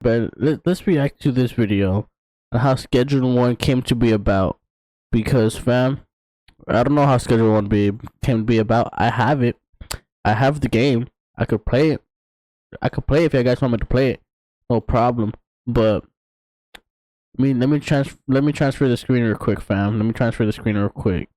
But let's react to this video on how Schedule 1 came to be about. Because, fam, I don't know how Schedule 1 came to be about. I have it. I have the game. I could play it. I could play it if you guys want me to play it. No problem. But I mean, let me transfer the screen real quick, fam. Let me transfer the screen real quick.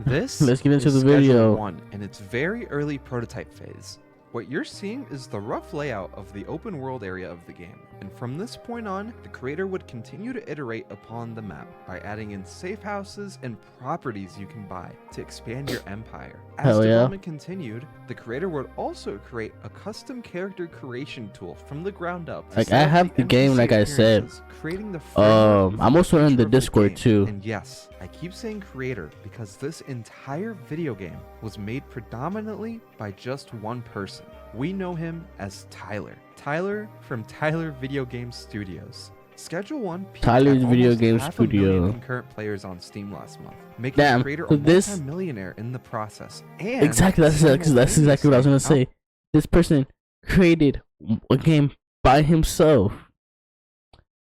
Let's get into the video. Schedule 1 in its very early prototype phase. What you're seeing is the rough layout of the open world area of the game, and from this point on, the creator would continue to iterate upon the map by adding in safe houses and properties you can buy to expand your empire. As development continued, the creator would also create a custom character creation tool from the ground up. Like, I have the game, like I said. Creating the I'm also in the Discord too. And yes, I keep saying creator because this entire video game was made predominantly by just one person. We know him as Tyler. Tyler from Tyler Video Game Studios. Schedule 1 peaked Tyler's at Video almost Game 500,000 Studio. concurrent players on Steam last month, making the creator a multi-millionaire in the process. And exactly, that's exactly what I was gonna say. This person created a game by himself.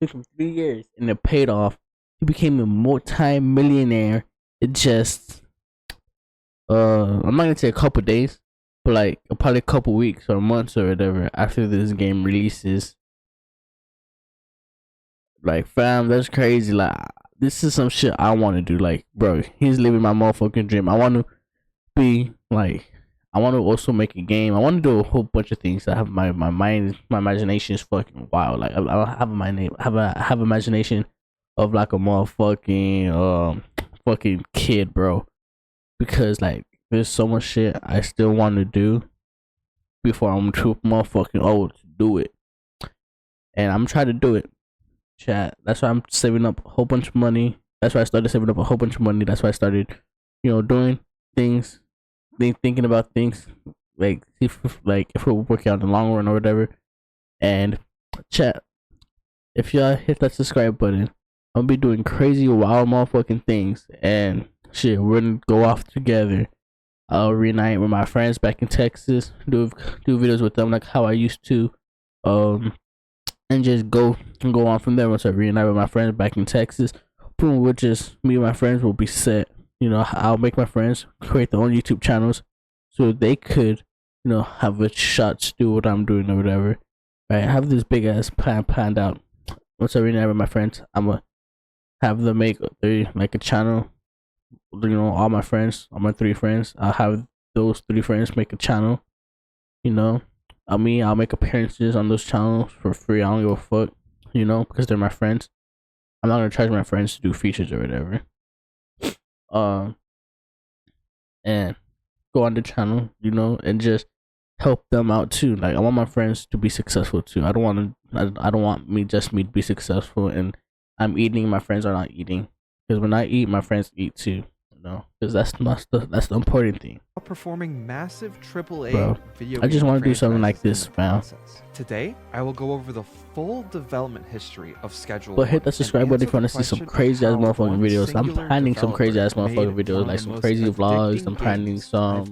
It took him 3 years, and it paid off. He became a multi-millionaire. It just, I'm not gonna say a couple days, but like probably a couple weeks or months or whatever after this game releases. Like, fam, that's crazy. Like, this is some shit I want to do. Like, bro, he's living my motherfucking dream. I want to be like, I want to also make a game. I want to do a whole bunch of things. I have my mind, my imagination is fucking wild. Like, I have my name, have imagination of like a motherfucking fucking kid, bro. Because like, there's so much shit I still want to do before I'm too motherfucking old to do it, and I'm trying to do it. Chat. That's why I'm saving up a whole bunch of money. That's why I started saving up a whole bunch of money. That's why I started, doing things, thinking about things, like if we're working out in the long run or whatever. And chat, if y'all hit that subscribe button, I'll be doing crazy wild motherfucking things, and shit, we're gonna go off together. I'll reunite with my friends back in Texas, do videos with them like how I used to, and just go on from there. Once I reunite with my friends back in Texas, boom, we'll just, me and my friends will be set. I'll make my friends create their own YouTube channels so they could, have a shot to do what I'm doing or whatever. Right? I have this big ass plan planned out. Once I reunite with my friends, I'm gonna have them make like a channel. All my friends, all my 3 friends, I'll have those 3 friends make a channel. I'll make appearances on those channels for free. I don't give a fuck, because they're my friends. I'm not gonna charge my friends to do features or whatever. And go on the channel, and just help them out too. Like, I want my friends to be successful too. I don't want me to be successful and I'm eating, my friends are not eating. Because when I eat, my friends eat too. Because that's the important thing. Performing massive AAA Bro, video I just want to do something like franchises this, in the man. process. Today, I will go over the full development history of Schedule But hit 1 that subscribe button if you want to see some crazy ass motherfucking videos. I'm planning some crazy ass motherfucking videos, like some crazy vlogs. I'm planning some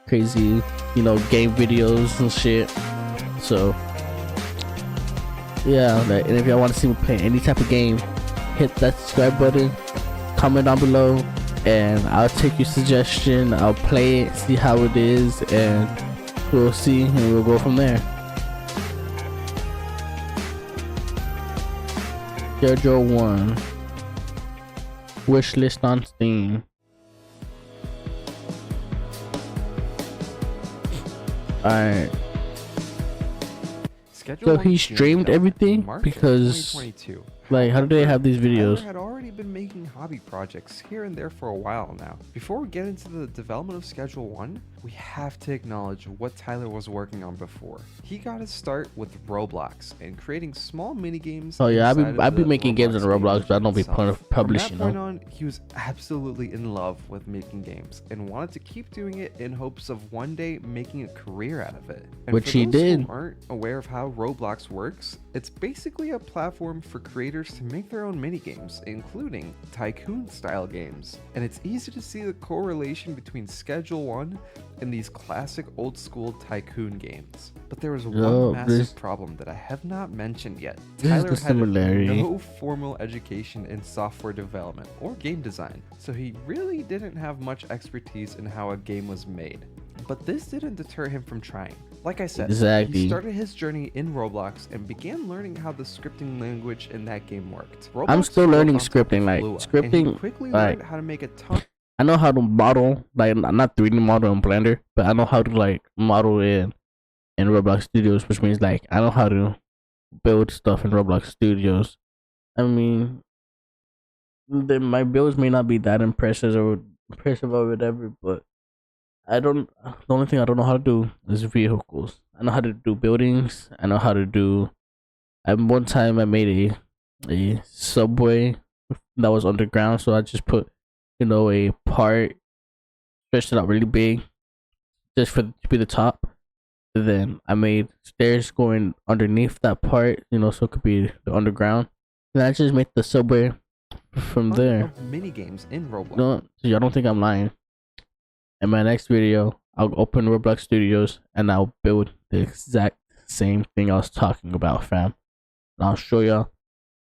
crazy, game videos and shit. So yeah, and if y'all want to see me play any type of game, hit that subscribe button, comment down below, and I'll take your suggestion. I'll play it, see how it is, and we'll see, and we'll go from there. Schedule 1 wishlist on Steam. Alright. So he streamed everything because, like, how do they have these videos? Tyler had already been making hobby projects here and there for a while now. Before we get into the development of Schedule 1, we have to acknowledge what Tyler was working on before. He got his start with Roblox and creating small mini games. Oh yeah, I've been making games on Roblox, but I don't be publishing them. From that point on, he was absolutely in love with making games and wanted to keep doing it in hopes of one day making a career out of it. And which he did. Who aren't aware of how Roblox works, it's basically a platform for creators creators to make their own minigames, including tycoon-style games. And it's easy to see the correlation between Schedule 1 and these classic old-school tycoon games. But there was one massive problem that I have not mentioned yet. Tyler had no formal education in software development or game design, so he really didn't have much expertise in how a game was made. But this didn't deter him from trying. Like I said, he started his journey in Roblox and began learning how the scripting language in that game worked. Roblox I'm still learning scripting, like Lua, scripting. And he quickly learned how to make a ton. I know how to model, like not 3D model in Blender, but I know how to like model in Roblox Studios, which means like I know how to build stuff in Roblox Studios. I mean, my builds may not be that impressive or whatever, but the only thing I don't know how to do is vehicles. I know how to do buildings. I know how to do. At one time, I made a subway that was underground, so I just put, a part, stretched it out really big, just for to be the top. And then I made stairs going underneath that part, so it could be the underground. And I just made the subway from there. Mini games in Roblox. So y'all don't think I'm lying. In my next video, I'll open Roblox Studios and I'll build the exact same thing I was talking about, fam. And I'll show y'all,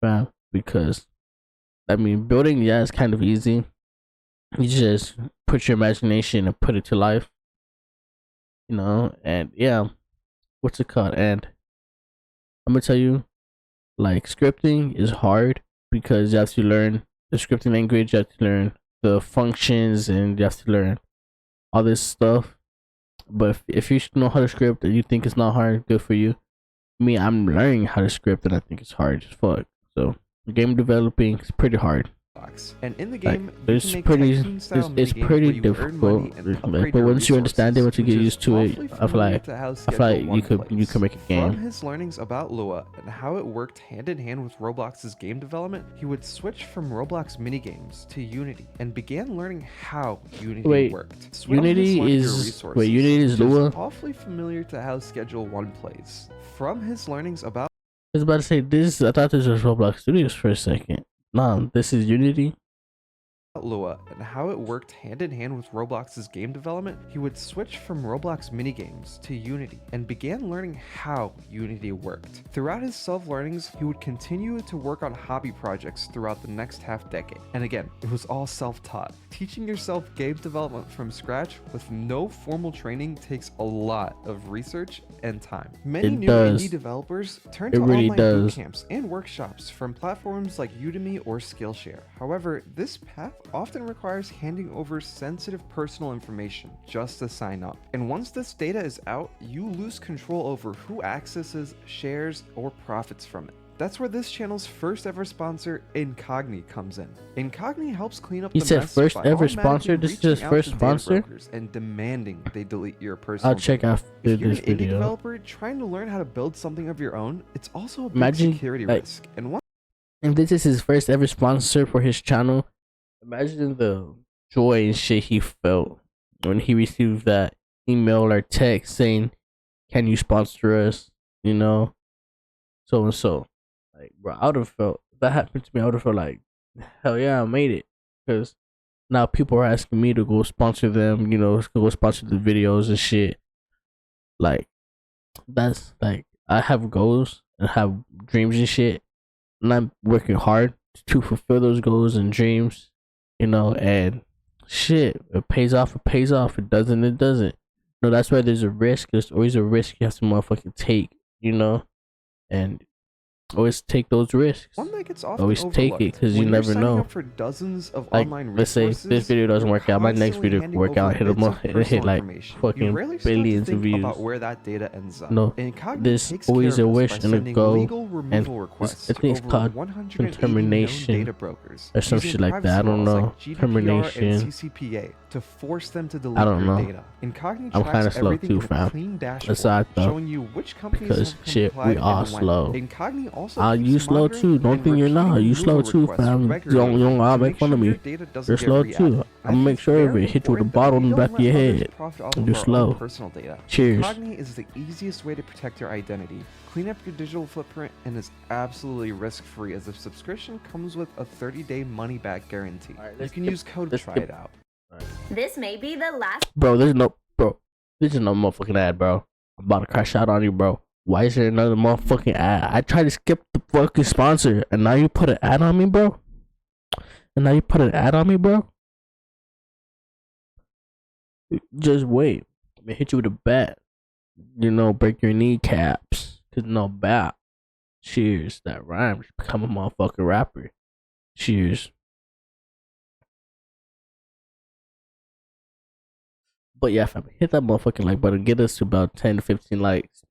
fam, because building, it's kind of easy. You just put your imagination and put it to life, and what's it called? And I'm gonna tell you, like, scripting is hard because you have to learn the scripting language, you have to learn the functions, and you have to learn all this stuff. But if you know how to script and you think it's not hard, good for you. Me, I'm learning how to script and I think it's hard as fuck. So game developing is pretty hard. And in the game, it's pretty difficult. But once you understand it, once you get used to it, I feel like you could make a game. From his learnings about Lua and how it worked hand in hand with Roblox's game development, he would switch from Roblox minigames to Unity and began learning how Unity worked. Unity is Lua. Awfully familiar to how Schedule 1 plays. From his learnings about I was about to say this. I thought this was Roblox Studios for a second. No, this is Unity. Lua and how it worked hand in hand with Roblox's game development, he would switch from Roblox minigames to Unity and began learning how Unity worked. Throughout his self-learnings, he would continue to work on hobby projects throughout the next half-decade. And again, it was all self-taught. Teaching yourself game development from scratch with no formal training takes a lot of research and time. Many new indie developers turn to online boot camps and workshops from platforms like Udemy or Skillshare. However, this path often requires handing over sensitive personal information just to sign up. And once this data is out, you lose control over who accesses, shares, or profits from it. That's where this channel's first ever sponsor, Incogni, comes in. Incogni helps clean up the mess. He said first ever sponsor? This is his first sponsor? And demanding they delete your personal I'll check after this video. If you're an indie developer trying to learn how to build something of your own, it's also a big security risk. And this is his first ever sponsor for his channel. Imagine the joy and shit he felt when he received that email or text saying, "Can you sponsor us?" So and so. Like, bro, I would have felt, if that happened to me, I would have felt like, hell yeah, I made it. Because now people are asking me to go sponsor them, go sponsor the videos and shit. Like, that's like, I have goals and have dreams and shit. And I'm working hard to fulfill those goals and dreams. And shit, it pays off, it doesn't, it doesn't. That's why there's a risk. There's always a risk you have to motherfucking take, and always take those risks. One that gets often always take it, because you never know. For dozens of like, online let's say this video doesn't work out, my next video could work out, hit like fucking billions of views. About where that data ends up. No, there's always a wish and a goal, and I think it's called termination or some shit like that. I don't know. Termination. To force them to delete I don't know. Data. Incogni I'm kind of slow too, fam. Aside though, showing you which companies because shit, we are slow. Incogni also You keeps slow monitoring too. Don't and think you're not. repeating You slow removal too, requests fam. You regularly don't to make make fun sure of your me. data doesn't You're get slow re-added. too. I I'm gonna think make it's sure of very it. Hit you with a important that bottle we in the don't back of your let others head. profit off And of you're our slow. own personal data. Cheers. Cogni is the easiest way to protect your identity. Clean up your digital footprint and is absolutely risk-free as a subscription comes with a 30-day money-back guarantee. You can use code TRYITOUT. This may be the last. Bro, there's no motherfucking ad, bro. I'm about to crash out on you, bro. Why is there another motherfucking ad? I tried to skip the fucking sponsor, and now you put an ad on me, bro. Just wait. I'm gonna hit you with a bat. You know, break your kneecaps. Cause no bat. Cheers. That rhymes. Become a motherfucking rapper. Cheers. But yeah, fam, hit that motherfucking like button. Get us to about 10 to 15 likes.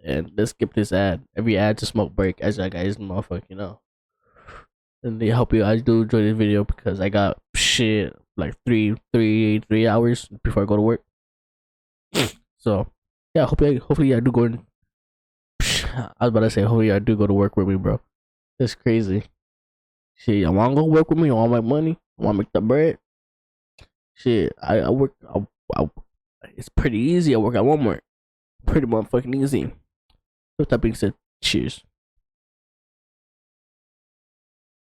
And let's skip this ad. Every ad's a smoke break, as I guys motherfucking know. And I hope you guys do enjoy this video because I got shit like three hours before I go to work. So yeah, hopefully I do go in. I was about to say hopefully I do go to work with me, bro. That's crazy. Shit, you wanna go work with me? You want my money? You wanna make the bread? Shit, I work. It's pretty easy. I work at Walmart. Pretty motherfucking easy. With that being said, cheers.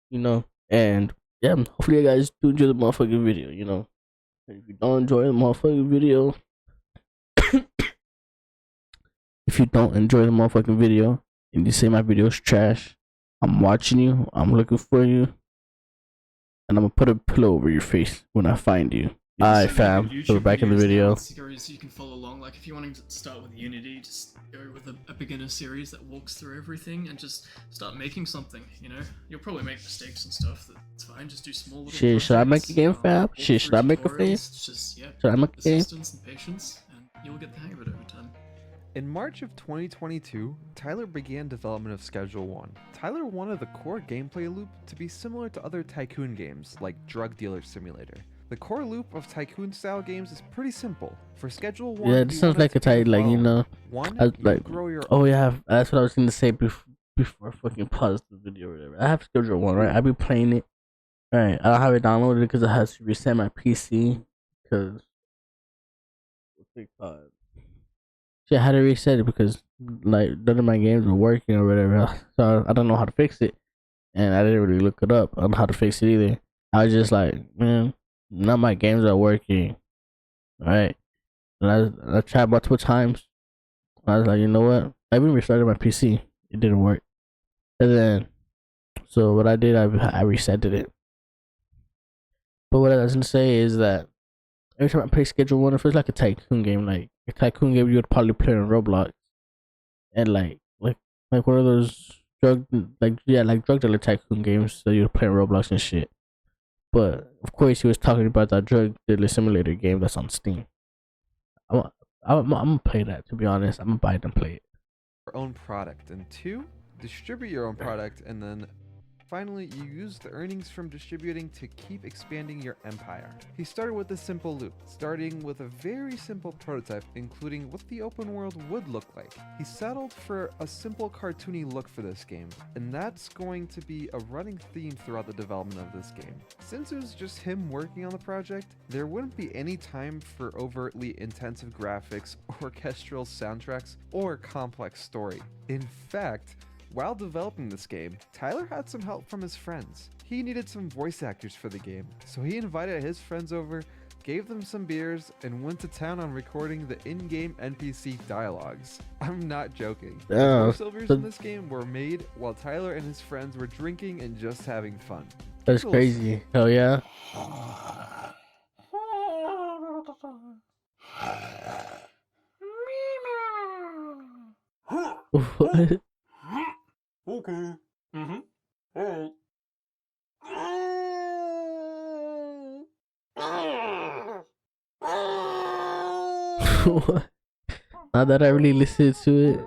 You know, and yeah, hopefully you guys do enjoy the motherfucking video. You know, and if you don't enjoy the motherfucking video, and you say my video is trash, I'm watching you. I'm looking for you, and I'm gonna put a pillow over your face when I find you. Alright, fam. So we're back in the video. Series you can follow along. Like if you're wanting to start with Unity, just go with a beginner series that walks through everything and just start making something. You know, you'll probably make mistakes and stuff. That's fine. Just do small little. Shit, should I make a game, fam? Shit, should I make a game? Just yeah. Should I make a game? Persistence and patience, and you'll get the hang of it over time. In March of 2022, Tyler began development of Schedule 1. Tyler wanted the core gameplay loop to be similar to other tycoon games like Drug Dealer Simulator. The core loop of tycoon-style games is pretty simple. For Schedule 1, Yeah, this sounds like a tight, like, you know. One, like, grow your oh yeah, that's what I was gonna say before I fucking paused the video or whatever. I have Schedule 1, right? I be playing it. Alright, I don't have it downloaded because I had to reset my PC. Because, what's it called? Shit, I had to reset it because, like, none of my games were working or whatever. So I don't know how to fix it. And I didn't really look it up on how to fix it either. I was just like, man, none of my games are working. Right? And I tried multiple times. I was like, you know what? I even restarted my PC. It didn't work. And then, so what I did, I reset it. But what I was gonna say is that every time I play Schedule 1, it feels like a tycoon game. Like a tycoon game you would probably play on Roblox, and like one of those drug dealer tycoon games that you would play on Roblox and shit. But of course, he was talking about that Drug Dealer Simulator game that's on Steam. I'm gonna play that. To be honest, I'm gonna buy it and play it. Your own product, and 2, distribute your own product, and then finally, you use the earnings from distributing to keep expanding your empire. He started with a simple loop, starting with a very simple prototype, including what the open world would look like. He settled for a simple cartoony look for this game, and that's going to be a running theme throughout the development of this game. Since it was just him working on the project, there wouldn't be any time for overtly intensive graphics, orchestral soundtracks, or complex story. In fact, while developing this game, Tyler had some help from his friends. He needed some voice actors for the game, so he invited his friends over, gave them some beers, and went to town on recording the in-game NPC dialogues. I'm not joking. The voiceovers in this game were made while Tyler and his friends were drinking and just having fun. That's crazy. Hell yeah. What? Okay. Alright. Now that I really listened to it.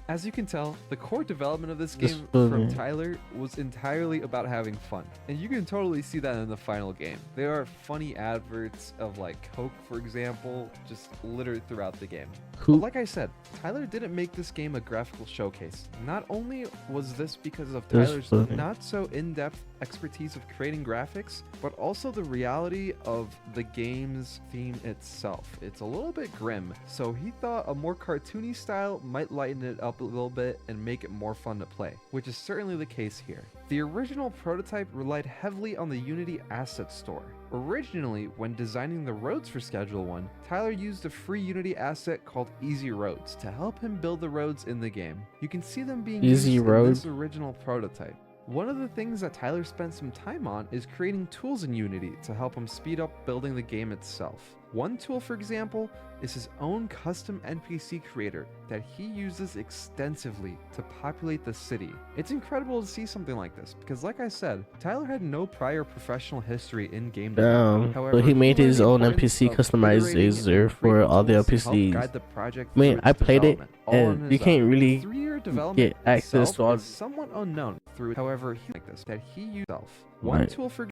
As you can tell, the core development of this This game was from it. Tyler was entirely about having fun. And you can totally see that in the final game. There are funny adverts of like Coke, for example, just littered throughout the game. But Who? like I said, Tyler didn't make this game a graphical showcase. Not only was this because of This Tyler's funny. not so in-depth expertise of creating graphics, but also the reality of the game's theme itself. It's a little bit grim, so he thought a more cartoony style might lighten it up a little bit and make it more fun to play, which is certainly the case here. The original prototype relied heavily on the Unity Asset Store. Originally, when designing the roads for Schedule 1, Tyler used a free Unity asset called Easy Roads to help him build the roads in the game. You can see them being Easy used in Roads? this original prototype. One of the things that Tyler spent some time on is creating tools in Unity to help him speed up building the game itself. One tool, for example, is his own custom NPC creator that he uses extensively to populate the city. It's incredible to see something like this because, like I said, Tyler had no prior professional history in game development. Damn. However, So he made learned his the own importance NPC of iterating customizer and for creating all the tools to help NPCs. guide the project Man, through I its played it, development, all on and you his can't own. really The 3-year development get access itself to all. is somewhat unknown through. However, he like this that he used himself. One Right. tool, for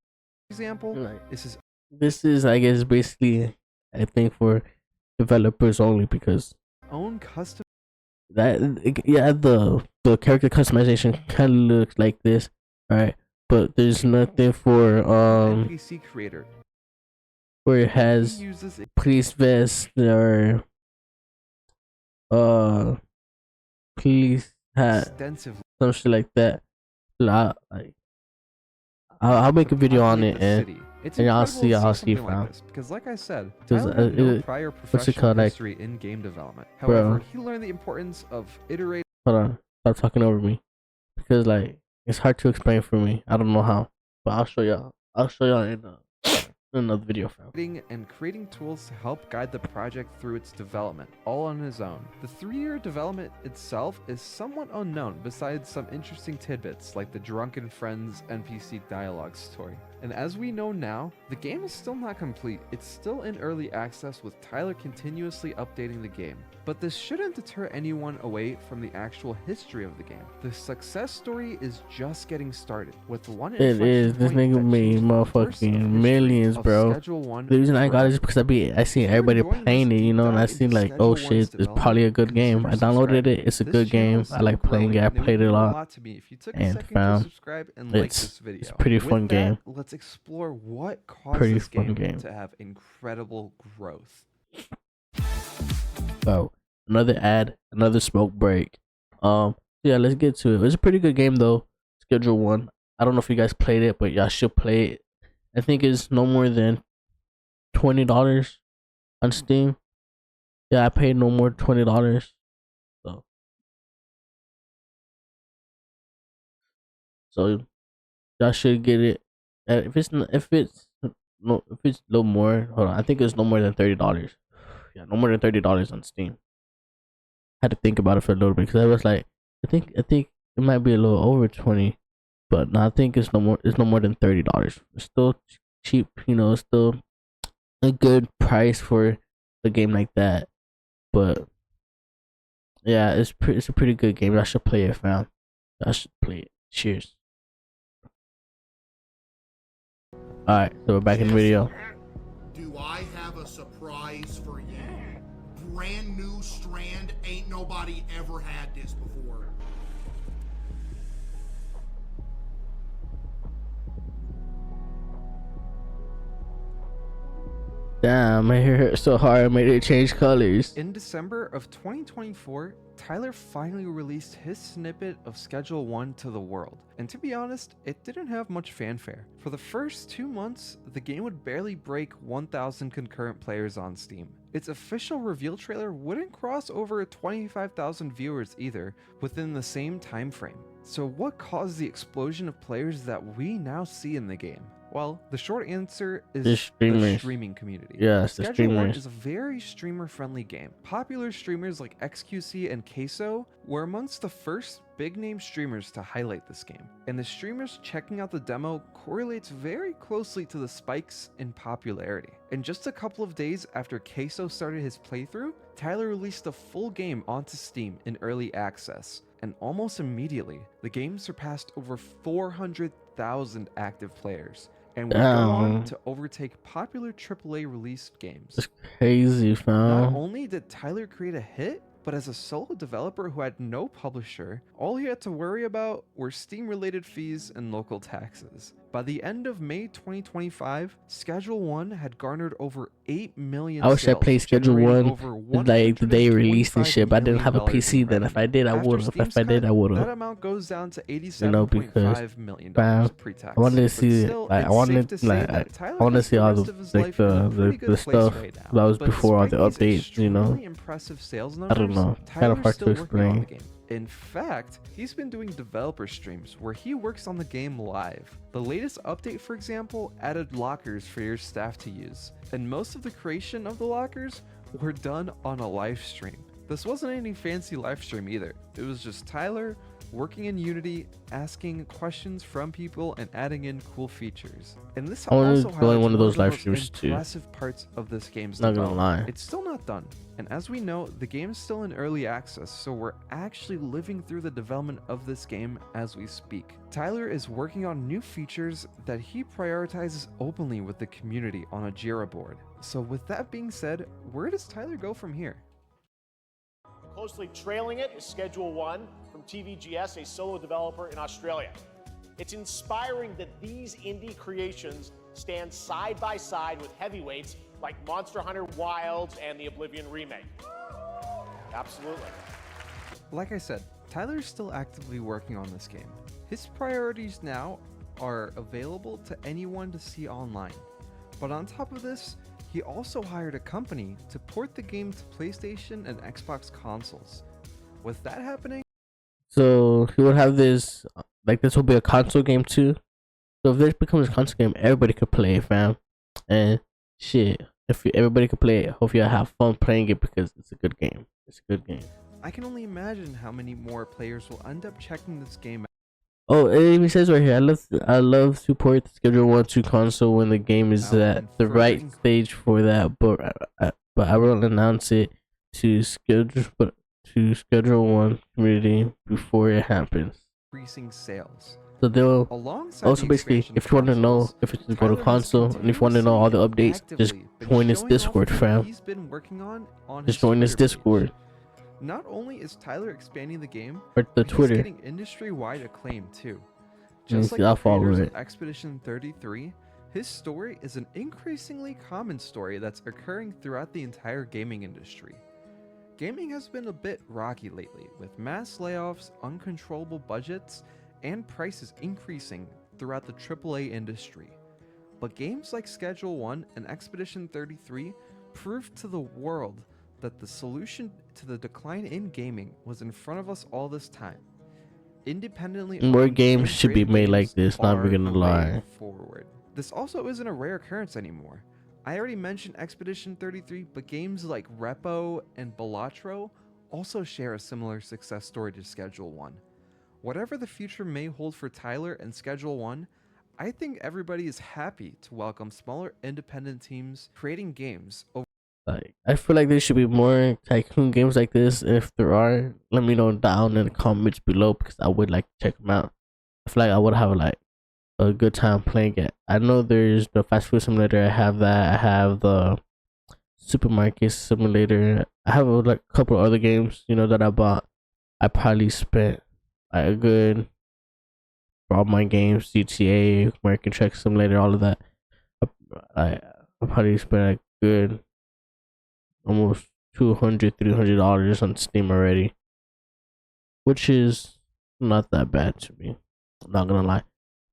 example, Like, is his this is, I guess, basically, I think, for developers only because own custom that, yeah, the character customization kind of looks like this, right? But there's nothing for NPC creator. where it He has uses police vest or police hat, extensively. some shit like that. I'll make a video on populate it the and city. It's and I'll incredible see to I'll see something fam. like this because, like I said, 'Cause, Tyler had no it- prior what's it professional called, like- history in game development. Bro. However, he learned the importance of iterating hold on, stop talking over me because like it's hard to explain for me. I don't know how, but I'll show y'all. I'll show y'all in another video, fam. and creating tools to help guide the project through its development, all on his own. The 3-year development itself is somewhat unknown, besides some interesting tidbits like the Drunken Friends NPC dialogue story. And as we know now, the game is still not complete. It's still in early access with Tyler continuously updating the game. But this shouldn't deter anyone away from the actual history of the game. The success story is just getting started, with one It inflection is. This point nigga that made changed the course of motherfucking history millions, of bro. Schedule 1 The reason I got it is forever. because I see If you're everybody enjoying playing this it, you deep know, and I dive see into like, oh Schedule 1's shit, it's probably a good game. consider I downloaded subscribing. it. It's a This good channel game. is I still like playing growing, it. I and it would played it a mean lot. to me if you took a And second fam, to subscribe and like It's this video. it's a pretty With fun that, game. let's explore what caused Pretty this fun game game. to have incredible growth. Oh, another ad, another smoke break. Yeah, let's get to it. It's a pretty good game though. Schedule 1. I don't know if you guys played it, but y'all should play it. I think it's no more than $20 on Steam. Yeah, I paid no more than $20. So y'all should get it. If it's a little more, hold on. I think it's no more than $30. Yeah, no more than $30 on Steam. Had to think about it for a little bit because I was like, I think it might be a little over 20, but no, I think it's no more than $30. It's still cheap, you know. It's still a good price for a game like that. But yeah, it's a pretty good game. I should play it, fam. I should play it. Cheers. All right, so we're back in the video. Do I have a surprise for you? Brand new Strand, ain't nobody ever had this before. Damn, my hair hurt so hard I made it change colors. In December of 2024, Tyler finally released his snippet of Schedule 1 to the world, and to be honest, it didn't have much fanfare. For the first 2 months, the game would barely break 1,000 concurrent players on Steam. Its official reveal trailer wouldn't cross over 25,000 viewers either within the same time frame. So what caused the explosion of players that we now see in the game? Well, the short answer is The the streamers. streaming community. Yeah, it's the Schedule One streamers. is a very streamer-friendly game. Popular streamers like XQC and Queso were amongst the first big-name streamers to highlight this game, and the streamers checking out the demo correlates very closely to the spikes in popularity. And just a couple of days after Queso started his playthrough, Tyler released the full game onto Steam in early access, and almost immediately, the game surpassed over 400,000 active players, and would go on Damn. to overtake popular AAA released games. It's crazy, Not fam. only did Tyler create a hit, but as a solo developer who had no publisher, all he had to worry about were Steam-related fees and local taxes. By the end of May 2025, Schedule 1 had garnered over 8 million I wish I sales, played Schedule generating 1 over like the day it released and $125 shit, but I didn't have a million PC in then. If I did, I revenue. would After have. If Steam's I did, cut, I would that have. amount goes down to because, $87.5 million fam, pre-tax. I wanted to But see it. still, Like, I it's wanted, safe to say like, that Tyler I want to has see the all rest the of his like life in a pretty the good place stuff right now. that was But before all the despite these updates. You know, extremely impressive sales I don't numbers, know. Kind of Tyler's hard still to working on the explain. game. In fact, he's been doing developer streams where he works on the game live. The latest update, for example, added lockers for your staff to use, and most of the creation of the lockers were done on a live stream. This wasn't any fancy live stream either. It was just Tyler working in Unity, asking questions from people, and adding in cool features. And this I wanna also join highlights one of those the live most streams too. impressive parts of this game's Not gonna development. lie. It's still not done. And as we know, the game is still in early access, so we're actually living through the development of this game as we speak. Tyler is working on new features that he prioritizes openly with the community on a Jira board. So with that being said, where does Tyler go from here? Closely trailing it is Schedule 1 from TVGS, a solo developer in Australia. It's inspiring that these indie creations stand side by side with heavyweights like Monster Hunter Wilds and the Oblivion remake. Absolutely. Like I said, Tyler's still actively working on this game. His priorities now are available to anyone to see online. But on top of this, he also hired a company to port the game to PlayStation and Xbox consoles. With that happening, So he would have this, like this will be a console game too. So if this becomes a console game, everybody could play it, fam. And shit, everybody could play it, hopefully I have fun playing it because it's a good game. It's a good game. I can only imagine how many more players will end up checking this game out. Oh, it even says right here, I love support the Schedule 1 to console when the game is and at the further right stage for that, but I will announce it to Schedule 1 community before it happens. Increasing sales. So they'll Alongside also the basically, expansion if of you want to know consoles, if it's going to Tyler has console and if you want to know all the updates, just actively been join this showing off Discord, what fam. he's been working on Just his join this Twitter page. Discord Not only is Tyler expanding the game, or the but Twitter. he's getting industry-wide acclaim too. Let me Just see, like I'll the follow creators it. of Expedition 33, his story is an increasingly common story that's occurring throughout the entire gaming industry. Gaming has been a bit rocky lately, with mass layoffs, uncontrollable budgets, and prices increasing throughout the AAA industry. But games like Schedule 1 and Expedition 33 proved to the world that the solution to the decline in gaming was in front of us all this time. Independently More owned games and should be created made like games this, not are even gonna the way lie. forward. This also isn't a rare occurrence anymore. I already mentioned Expedition 33, but games like Repo and Balatro also share a similar success story to Schedule 1. Whatever the future may hold for Tyler and Schedule 1, I think everybody is happy to welcome smaller independent teams creating games over. Like, I feel like there should be more tycoon games like this. If there are, let me know down in the comments below because I would like to check them out. I feel like I would have like a good time playing it. I know there's the fast food simulator. I have that. I have the supermarket simulator. I have like a couple other games, that I bought. I probably spent like a good for all my games, GTA, American Truck Simulator, all of that. I probably spent like good almost $200-$300 on Steam already, which is not that bad to me. I'm not gonna lie,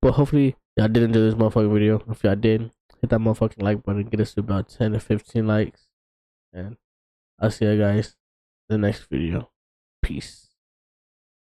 but hopefully y'all did enjoy this motherfucking video. If y'all did, hit that motherfucking like button, get us to about 10 to 15 likes, and I'll see you guys in the next video. Peace.